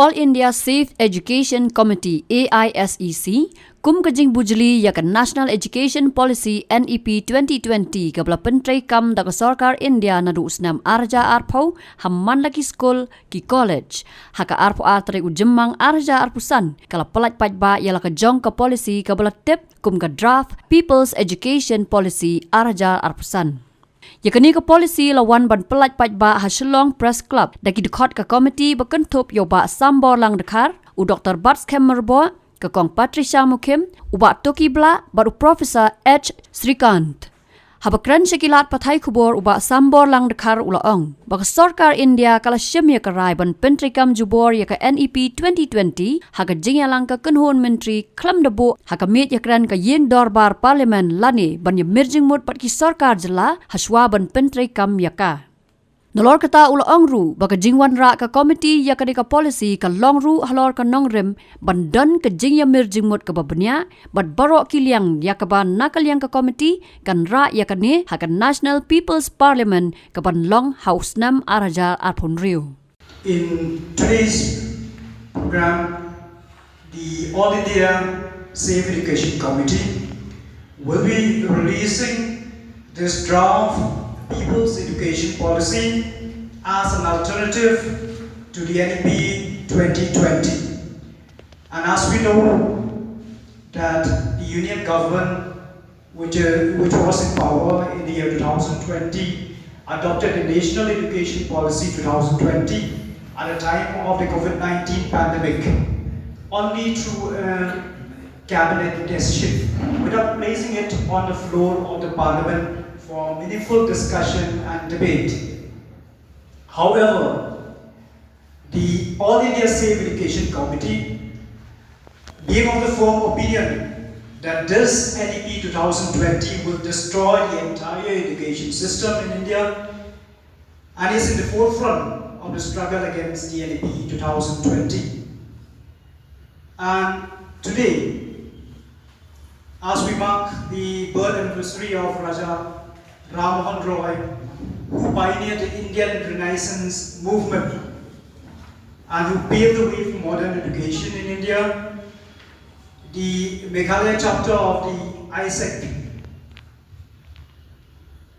All India Safe Education Committee AISEC kum kajing Bujli ya National Education Policy NEP 2020 kabla pentrai kam da sarkar India na usnam arja arpau hamman laki school ki college haka arpo artre ujemang arja arpusan kala pelaj pajba yala ka jong ka policy kabla tip kum ka draft People's Education Policy arja arpusan. Yakani ka policy lawan ban pelaj pajba ha Shillong Press Club daki dekat ka committee bakentup yoba sambor lang dekar u Dr. Bats Kemerbo ka kong Patricia Mukim uba Toki Bla baru Professor H. Srikant. Habakran syakilat pathai kubur uba sambor lang dekar ulaong. Baka sarkar India kala syemya karai ban pentrikam jubor ya ka NEP 2020 haka jingya lang ka kenhun menteri klam debu haka mit yakran ka yin dorbar parlimen lani ban ya mirjing mut pat ki sarkar jela haswa ban pentrikam yaka. Nolor kata ulaong ru baka jing Wanrah ka komiti ya ka deka policy ka long ru halor ka nongrim ban dan ka jing ya mirjing mut ka babnya bat barok kiliang ya ka ban nakaliang ka komiti kan ra ya ka ni haka National People's Parliament ka ban long house nam araja arpon riu. In today's program, the All India Safe Education Committee will be releasing this draft People's Education Policy as an alternative to the NEP 2020. And as we know that the Union government, which was in power in the year 2020, adopted the National Education Policy 2020 at the time of the COVID-19 pandemic, only through a cabinet decision, without placing it on the floor of the parliament for meaningful discussion and debate. However, the All India Safe Education Committee, being of the firm opinion that this NEP 2020 will destroy the entire education system in India and is in the forefront of the struggle against the NEP 2020. And today, as we mark the birth anniversary of Raja Ram Mohan Roy, who pioneered the Indian Renaissance movement and who paved the way for modern education in India, the Meghalaya chapter of the ISEC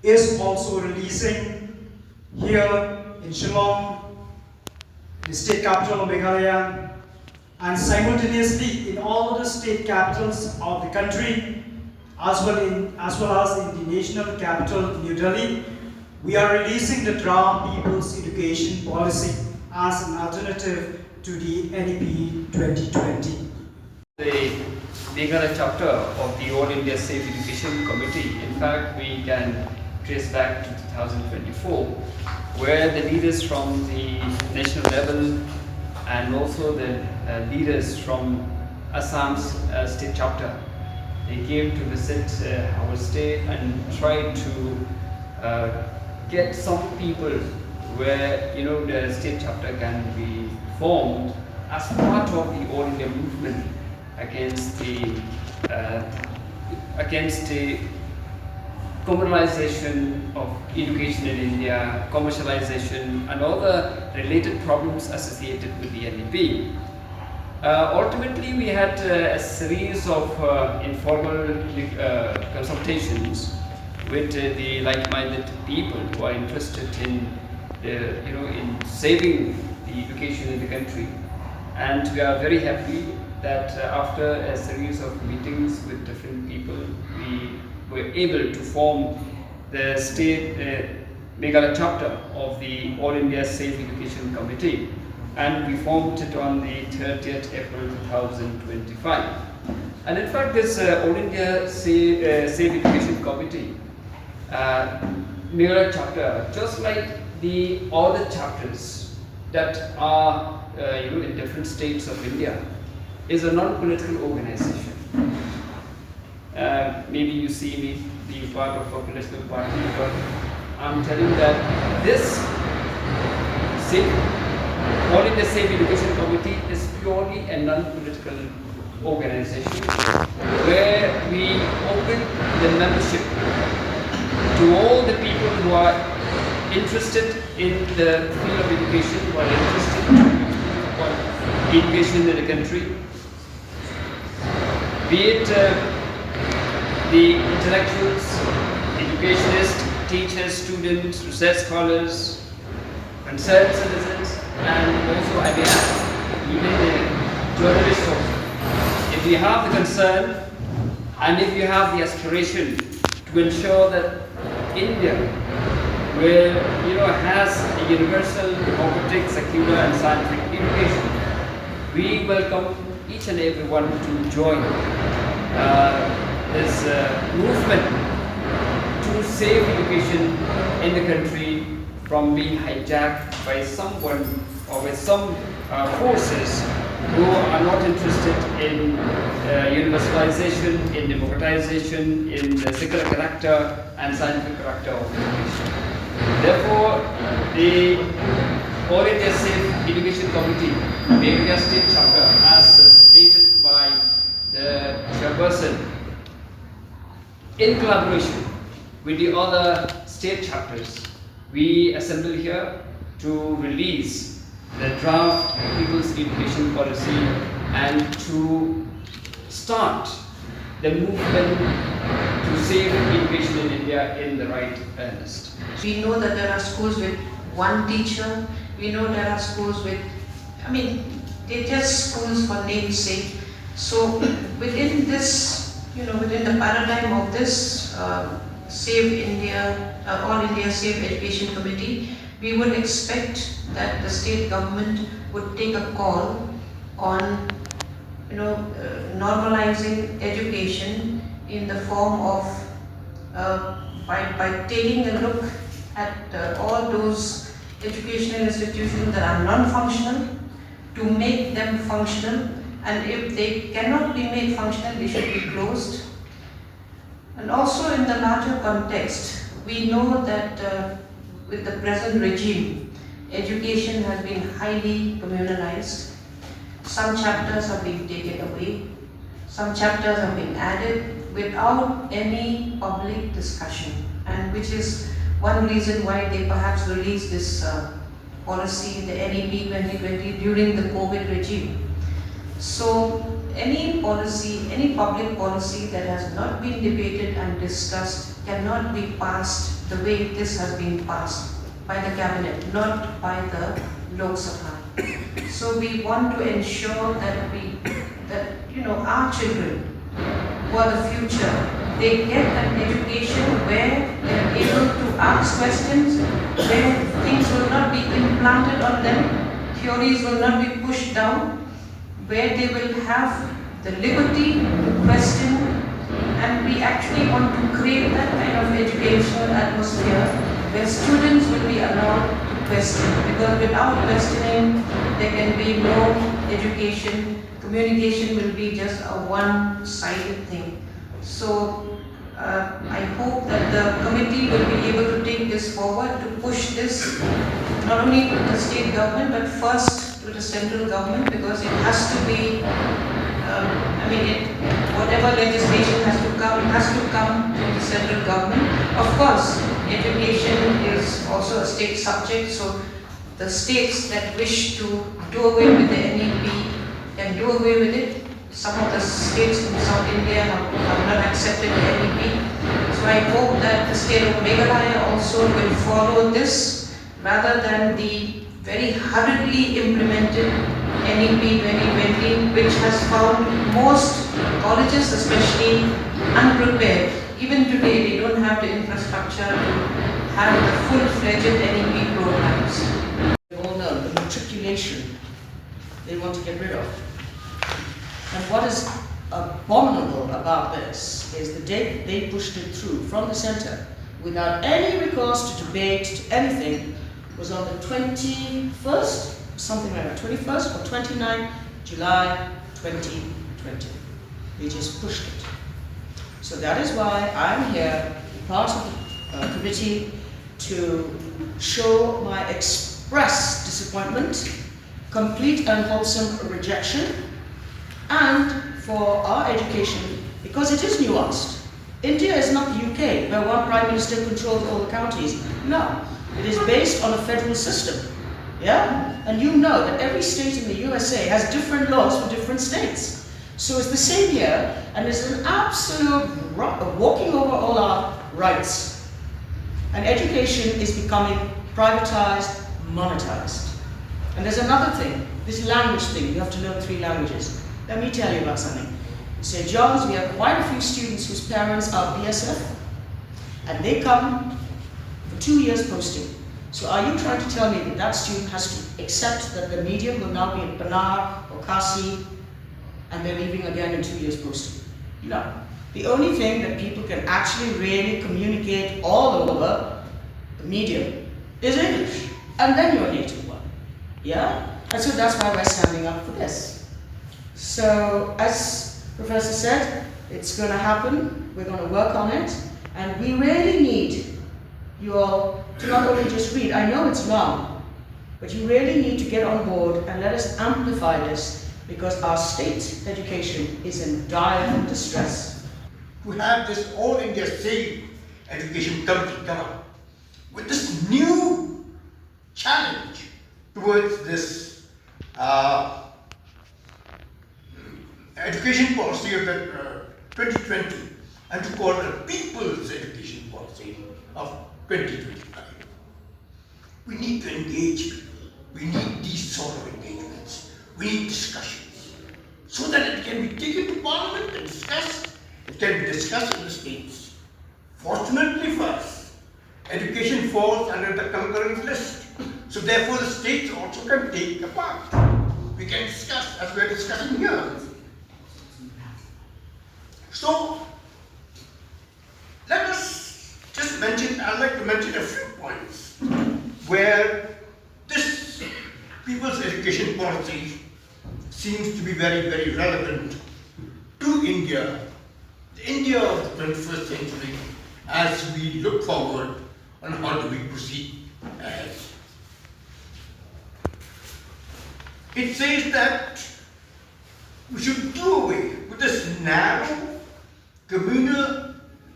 is also releasing here in Shillong, the state capital of Meghalaya, and simultaneously in all other state capitals of the country, as well as in the national capital, New Delhi, we are releasing the draft People's Education Policy as an alternative to the NEP 2020. The Meghalaya chapter of the All India Safe Education Committee, in fact, we can trace back to 2024, where the leaders from the national level and also the leaders from Assam's state chapter, they came to visit our state and tried to get some people where the state chapter can be formed as part of the All India movement against the commercialization of education in India, commercialization and all the related problems associated with the NEP. Ultimately, we had a series of informal consultations with the like-minded people who are interested in, in saving the education in the country, and we are very happy that after a series of meetings with different people, we were able to form the state Meghalaya chapter of the All India Safe Education Committee. And we formed it on the 30th April 2025. And in fact, this All India Safe Education Committee, Meghalaya chapter, just like the other chapters that are in different states of India, is a non-political organization. Maybe you see me being part of a political party, but I'm telling that this All India Safe Education Committee is purely a non-political organization where we open the membership to all the people who are interested in the field of education, who are interested in education in the country, be it the intellectuals, educationists, teachers, students, research scholars, concerned citizens, and also I may add, even the journalists also. If you have the concern and if you have the aspiration to ensure that India has a universal, democratic, secular and scientific education, we welcome each and every one to join this movement to save education in the country from being hijacked by someone or with some forces who are not interested in universalization, in democratization, in the secular character and scientific character of education. Therefore, the All India Safe Education Committee, Meghalaya State Chapter, as stated by the chairperson, in collaboration with the other state chapters, we assemble here to release the draft People's Education Policy and to start the movement to save education in India in the right earnest. We know that there are schools with one teacher. We know there are schools with, they're just schools for name's sake. So within this, within the paradigm of this Save India, All India Safe Education Committee, we would expect that the state government would take a call on, normalizing education in the form of by taking a look at all those educational institutions that are non-functional, to make them functional, and if they cannot be made functional, they should be closed. And also in the larger context, we know that with the present regime, education has been highly communalized. Some chapters have been taken away, some chapters have been added without any public discussion, and which is one reason why they perhaps released this policy, the NEP 2020, during the COVID regime. So any policy, any public policy that has not been debated and discussed cannot be passed the way this has been passed by the cabinet, not by the Lok Sabha. So we want to ensure that our children, who are the future, they get an education where they are able to ask questions, where things will not be implanted on them, theories will not be pushed down, where they will have the liberty to question, and we actually want to create that kind of educational atmosphere where students will be allowed to question, because without questioning there can be no education. Communication will be just a one-sided thing. So I hope that the committee will be able to take this forward, to push this not only to the state government but first to the central government, because it has to be, whatever legislation has to come to the central government. Of course, education is also a state subject, so the states that wish to do away with the NEP can do away with it. Some of the states in South India have not accepted the NEP. So I hope that the state of Meghalaya also will follow this, rather than the very hurriedly implemented NEP 2020, which has found most colleges especially unprepared. Even today they don't have the infrastructure to have the full-fledged NEP programs. All know the matriculation they want to get rid of. And what is abominable about this is the day they pushed it through from the center without any recourse to debate, to anything, was on the 21st, something like that, 21st or 29th July 2020. They just pushed it. So that is why I'm here, part of the committee, to show my express disappointment, complete and wholesome rejection, and for our education, because it is nuanced. India is not the UK, where one Prime Minister controls all the counties. No, it is based on a federal system. Yeah? And you know that every state in the USA has different laws for different states. So it's the same here, and it's an absolute walking over all our rights. And education is becoming privatized, monetized. And there's another thing, this language thing, you have to learn 3 languages. Let me tell you about something. St. John's, we have quite a few students whose parents are BSF, and they come for 2 years posting. So are you trying to tell me that that student has to accept that the medium will now be in Panar or Kasi, and they're leaving again in 2 years posting? No. The only thing that people can actually really communicate all over the medium is English, and then your native one. Yeah? And so that's why we're standing up for this. So as Professor said, it's going to happen, we're going to work on it, and we really need you all to not only just read. I know it's long, but you really need to get on board and let us amplify this, because our state education is in dire distress. We have this All India State Education Committee come up with this new challenge towards this education policy of the 2020, and to call it a people's education policy of 2025. We need to engage people. We need these sort of engagements. We need discussions so that it can be taken to Parliament and discussed. It can be discussed in the states. Fortunately for us, education falls under the concurrent list. So therefore the states also can take a part. We can discuss as we are discussing here. So let us just mention, I'd like to mention a few points where this people's education policy seems to be very, very relevant to India, the India of the 21st century, as we look forward on how do we proceed ahead. It says that we should do away with this narrow communal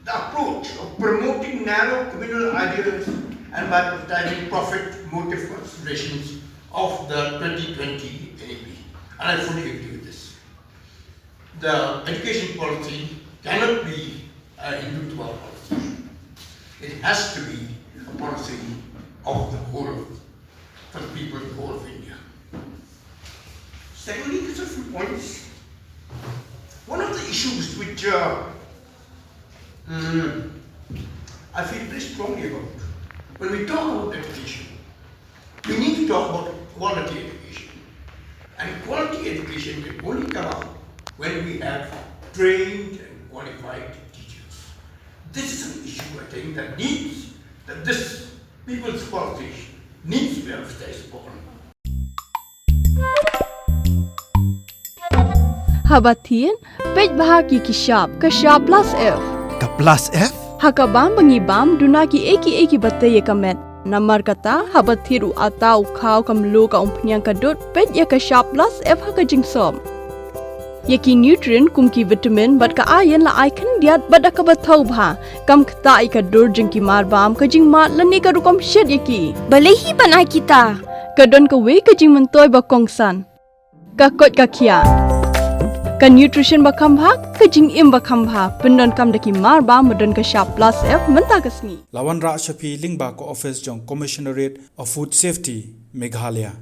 approach of promoting narrow communal ideas and by prioritizing profit motive considerations of the 2020 NEP. And I fully agree with this. The education policy cannot be a Hindu policy. It has to be a policy of the whole, for the people of the whole of India. Secondly, there's a few points. One of the issues which I feel very strongly about, when we talk about education, we need to talk about quality education. And quality education can only come out when we have trained and qualified teachers. This is an issue, I think, that this people's policy needs to be emphasized upon. Habatin, page bahagi kishab, kashab plus F. Ka plus F? Hakabam bangibam dunaki eki bataye kamet. Namar kata habathiru atau khau kamlu ka umpnyang kadut page ya kashab plus F hakajing som. Yaki nutrient kumki vitamin bat ka ayan la icon diat bat akabathau bha kam kta ikadur jengki marbam kajing mat lani ka rukom shed yaki. Balehi banai kita. Kadon ka we kajing mentoy ba kongsan. Ka kot ka kia. Ka nutrition bakam bha kajing im bakam bha pendon kam daki marba medon ka sharp plus F menta kasni. Wanrah Shafi Lingba ko office jong Commissionerate of Food Safety Meghalaya.